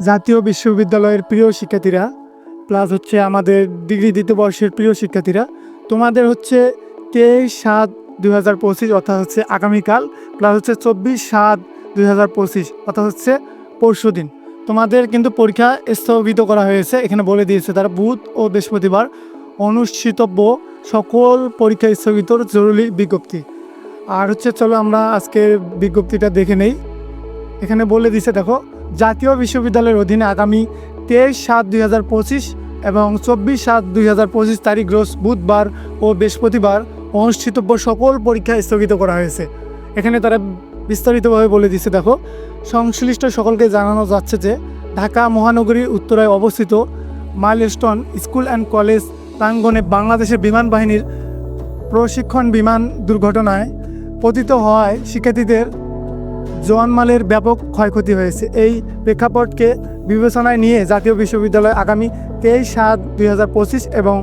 জাতীয় বিশ্ববিদ্যালয়ের প্রিয় শিক্ষার্থীরা প্লাস হচ্ছে আমাদের ডিগ্রি দ্বিতীয় বর্ষের প্রিয় শিক্ষার্থীরা, তোমাদের হচ্ছে 23/7/2025 অর্থাৎ হচ্ছে আগামীকাল, প্লাস হচ্ছে 24/7/2025 অর্থাৎ হচ্ছে পরশু দিন তোমাদের কিন্তু পরীক্ষা স্থগিত করা হয়েছে। এখানে বলে দিয়েছে তারা বুধ ও বৃহস্পতিবার অনুষ্ঠিতব্য সকল পরীক্ষা স্থগিতর জরুরি বিজ্ঞপ্তি। আর হচ্ছে চলো আমরা আজকের বিজ্ঞপ্তিটা দেখে নেই। এখানে বলে দিছে দেখো, জাতীয় বিশ্ববিদ্যালয়ের অধীনে আগামী 23/7/2025 এবং 24/7/2025 তারিখ রোজ বুধবার ও বৃহস্পতিবার অনুষ্ঠিতব্য সকল পরীক্ষা স্থগিত করা হয়েছে। এখানে তারা বিস্তারিতভাবে বলে দিছে দেখো, সংশ্লিষ্ট সকলকে জানানো যাচ্ছে যে ঢাকা মহানগরীর উত্তরায় অবস্থিত মাইলস্টোন স্কুল অ্যান্ড কলেজ প্রাঙ্গণে বাংলাদেশের বিমান বাহিনীর প্রশিক্ষণ বিমান দুর্ঘটনায় পতিত হওয়ায় শিক্ষার্থীদের জওয়ানমালের ব্যাপক ক্ষয়ক্ষতি হয়েছে। এই প্রেক্ষাপটকে বিবেচনায় নিয়ে জাতীয় বিশ্ববিদ্যালয় আগামী 23/7/2025 এবং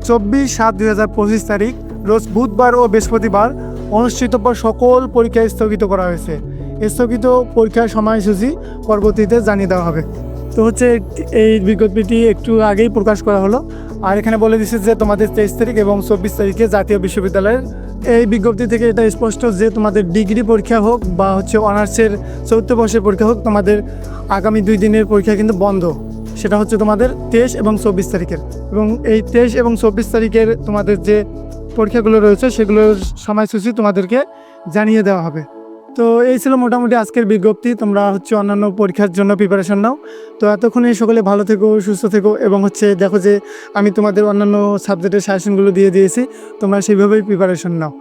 24/7/2025 তারিখ রোজ বুধবার ও বৃহস্পতিবার অনুষ্ঠিতব্য সকল পরীক্ষা স্থগিত করা হয়েছে। স্থগিত পরীক্ষার সময়সূচি পরবর্তীতে জানিয়ে দেওয়া হবে। তো হচ্ছে এই বিজ্ঞপ্তিটি একটু আগেই প্রকাশ করা হলো। আর এখানে বলে দিচ্ছে যে তোমাদের 23 তারিখ এবং 24 তারিখে জাতীয় বিশ্ববিদ্যালয়ের এই বিজ্ঞপ্তি থেকে এটা স্পষ্ট যে তোমাদের ডিগ্রি পরীক্ষা হোক বা হচ্ছে অনার্সের 4th বর্ষের পরীক্ষা হোক, তোমাদের আগামী 2 দিনের পরীক্ষা কিন্তু বন্ধ। সেটা হচ্ছে তোমাদের 23 এবং 24 তারিখের, এবং এই 23 এবং 24 তারিখের তোমাদের যে পরীক্ষাগুলো রয়েছে সেগুলোর সময়সূচি তোমাদেরকে জানিয়ে দেওয়া হবে। তো এই ছিল মোটামুটি আজকের বিজ্ঞপ্তি। তোমরা হচ্ছে অন্যান্য পরীক্ষার জন্য প্রিপারেশন নাও। তো এতক্ষণে সকলে ভালো থেকো, সুস্থ থেকো, এবং হচ্ছে দেখো যে আমি তোমাদের অন্যান্য সাবজেক্টের সাজেশনগুলো দিয়ে দিয়েছি, তোমরা সেইভাবেই প্রিপারেশন নাও।